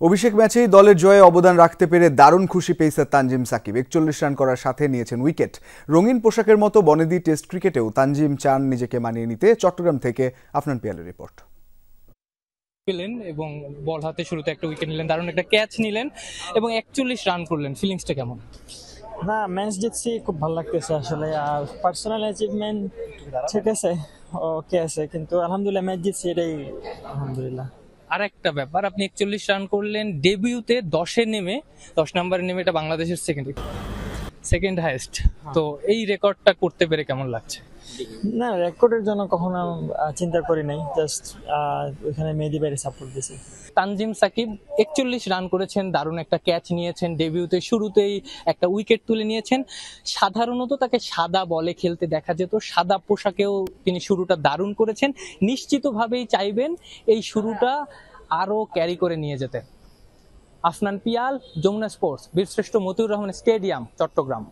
অভিষেক ম্যাচেই দলের জয়ে অবদান রাখতে পেরে দারুণ খুশি পেসার তানজিম সাকিব। ৪১ রান করার সাথে নিয়েছেন উইকেট। রঙিন পোশাকের মতো বনেদি টেস্ট ক্রিকেটেও তানজিম চান নিজেকে মানিয়ে নিতে। চট্টগ্রাম থেকে আফনান পিয়ালের রিপোর্ট। পেলেন এবং বল হাতে শুরুতে একটা উইকেট নিলেন, দারুণ একটা ক্যাচ নিলেন এবং ৪১ রান করলেন। ফিলিংসটা কেমন? না, ম্যাচ জিতছি, খুব ভালো লাগতেছে আসলে। আর পার্সোনাল অ্যাচিভমেন্ট ঠিক আছে, ওকে আছে, কিন্তু আলহামদুলিল্লাহ ম্যাচ জিতছি, এটাই আলহামদুলিল্লাহ। আর একটা ব্যাপার, আপনি ৪১ রান করলেন ডেবিউতে ১০ নম্বরে নেমে, এটা বাংলাদেশের সেকেন্ড হাইয়েস্ট। তো এই রেকর্ডটা করতে পেরে কেমন লাগছে? না, রেকর্ডের জন্য কখনো চিন্তা করি নাই, জাস্ট ওইখানে মেহেদী ভাইয়ের সাপোর্ট দিয়েছি। তানজিম সাকিব ৪১ রান করেছেন, দারুণ একটা ক্যাচ নিয়েছেন, ডেবিউতে শুরুতেই একটা উইকেট তুলে নিয়েছেন। সাধারণত তাকে সাদা বলে খেলতে দেখা যেত, সাদা পোশাকেও তিনি শুরুটা দারুণ করেছেন। নিশ্চিতভাবেই চাইবেন এই শুরুটা আরো ক্যারি করে নিয়ে যেতে। আফনান পিয়াল, যমুনা স্পোর্টস, বীরশ্রেষ্ঠ মতিউর রহমান স্টেডিয়াম, চট্টগ্রাম।